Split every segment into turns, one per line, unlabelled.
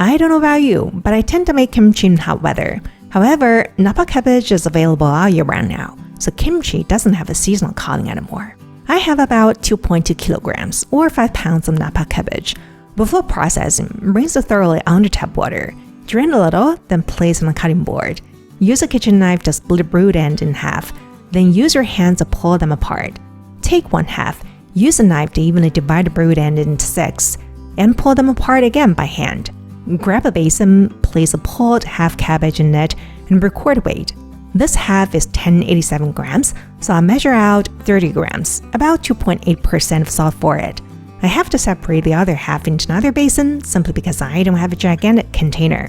I don't know about you, but I tend to make kimchi in hot weather. However, Napa cabbage is available all year round now, so kimchi doesn't have a seasonal calling anymore. I have about 2.2 kilograms or 5 pounds of Napa cabbage. Before processing, rinse it thoroughly under tap water. Drain a little, then place on a cutting board. Use a kitchen knife to split the brood end in half, then use your hands to pull them apart. Take one half, use a knife to evenly divide the brood end into 6, and pull them apart again by hand. Grab a basin, place a pulled half cabbage in it, and record weight. This half is 1087 grams, so I'll measure out 30 grams, about 2.8% of salt for it. I have to separate the other half into another basin simply because I don't have a gigantic container.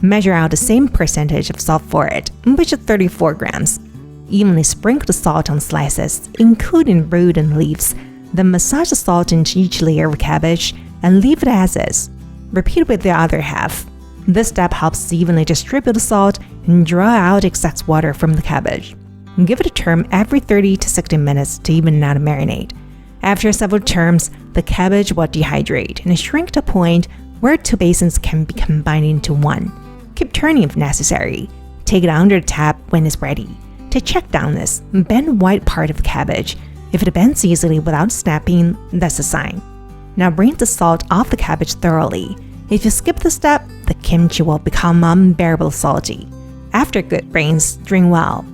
Measure out the same percentage of salt for it, which is 34 grams. Evenly sprinkle the salt on slices, including root and leaves. Then massage the salt into each layer of cabbage and leave it as is. Repeat with the other half. This step helps evenly distribute the salt and draw out excess water from the cabbage. Give it a turn every 30 to 60 minutes to even out the marinade. After several turns, the cabbage will dehydrate and shrink to a point where 2 basins can be combined into one. Keep turning if necessary. Take it under the tap when it's ready. To check downness, bend the white part of the cabbage. If it bends easily without snapping, that's a sign. Now rinse the salt off the cabbage thoroughly. If you skip this step, the kimchi will become unbearably salty. After good rinse, drain well.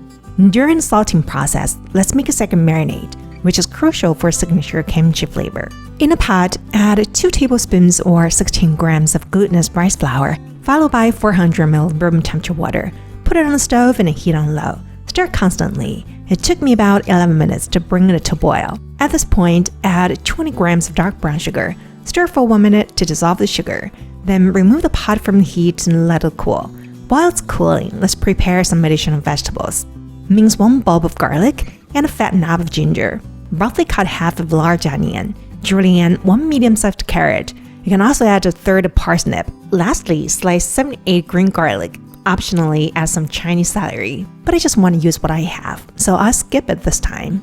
During the salting process, let's make a second marinade, which is crucial for signature kimchi flavor. In a pot, add 2 tablespoons or 16 grams of glutinous rice flour, followed by 400 ml room temperature water. Put it on the stove and heat on low. Stir constantly. It took me about 11 minutes to bring it to boil. At this point, add 20 grams of dark brown sugar. Stir for 1 minute to dissolve the sugar. Then remove the pot from the heat and let it cool. While it's cooling, let's prepare some additional vegetables. Mince 1 bulb of garlic and a fat knob of ginger. Roughly cut half of large onion. Julienne 1 medium-sized carrot. You can also add a third of parsnip. Lastly, slice 7 to 8 green garlic. Optionally, add some Chinese celery, but I just want to use what I have, so I'll skip it this time.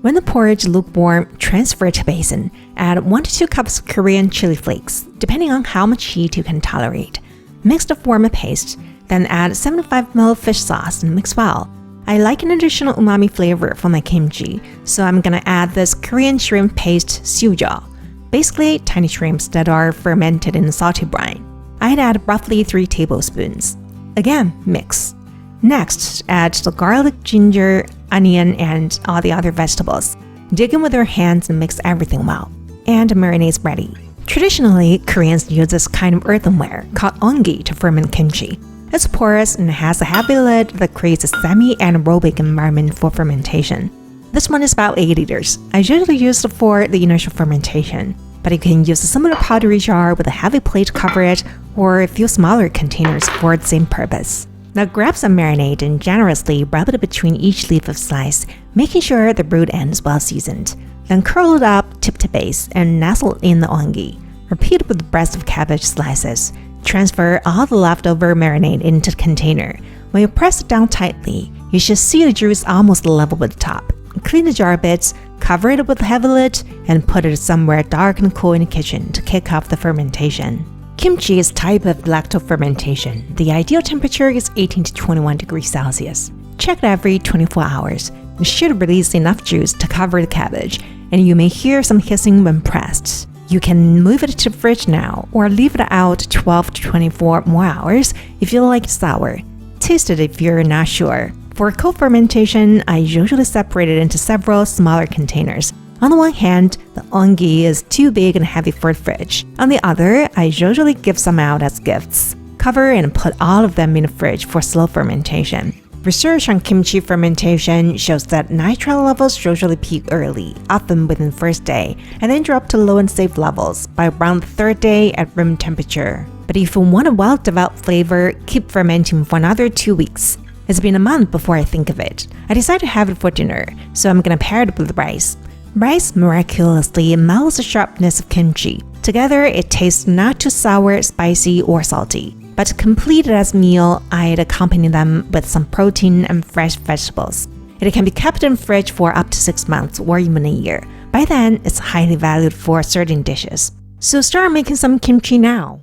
When the porridge is lukewarm, transfer it to basin. Add 1 to 2 cups of Korean chili flakes, depending on how much heat you can tolerate. Mix to form a paste, then add 75 ml fish sauce and mix well. I like an additional umami flavor for my kimchi, so I'm gonna add this Korean shrimp paste sujal, basically tiny shrimps that are fermented in a salty brine. I'd add roughly 3 tablespoons. Again, mix. Next, add the garlic, ginger, onion, and all the other vegetables. Dig in with your hands and mix everything well. And the marinade is ready. Traditionally, Koreans use this kind of earthenware called ongi to ferment kimchi. It's porous and has a heavy lid that creates a semi-anaerobic environment for fermentation. This one is about 8 liters. I usually use it for the initial fermentation, but you can use a similar pottery jar with a heavy plate to cover it, or a few smaller containers for the same purpose. Now grab some marinade and generously rub it between each leaf of slice, making sure the brood end is well seasoned. Then curl it up tip to base and nestle in the ongi. Repeat with the rest of cabbage slices. Transfer all the leftover marinade into the container. When you press it down tightly, you should see the juice almost level with the top. Clean the jar bits, cover it with a heavy lid, and put it somewhere dark and cool in the kitchen to kick off the fermentation. Kimchi is a type of lacto-fermentation. The ideal temperature is 18 to 21 degrees Celsius. Check it every 24 hours. It should release enough juice to cover the cabbage, and you may hear some hissing when pressed. You can move it to the fridge now, or leave it out 12 to 24 more hours if you like it sour. Taste it if you're not sure. For cold fermentation, I usually separate it into several smaller containers. On the one hand, the ongi is too big and heavy for the fridge. On the other, I usually give some out as gifts. Cover and put all of them in the fridge for slow fermentation. Research on kimchi fermentation shows that nitrile levels usually peak early, often within the first day, and then drop to low and safe levels by around the 3rd day at room temperature. But if you want a well-developed flavor, keep fermenting for another 2 weeks. It's been a month before I think of it. I decided to have it for dinner, so I'm gonna pair it with rice. Rice miraculously mellows the sharpness of kimchi. Together, it tastes not too sour, spicy, or salty. But to complete it as a meal, I'd accompany them with some protein and fresh vegetables. It can be kept in the fridge for up to 6 months or even a year. By then, it's highly valued for certain dishes. So start making some kimchi now.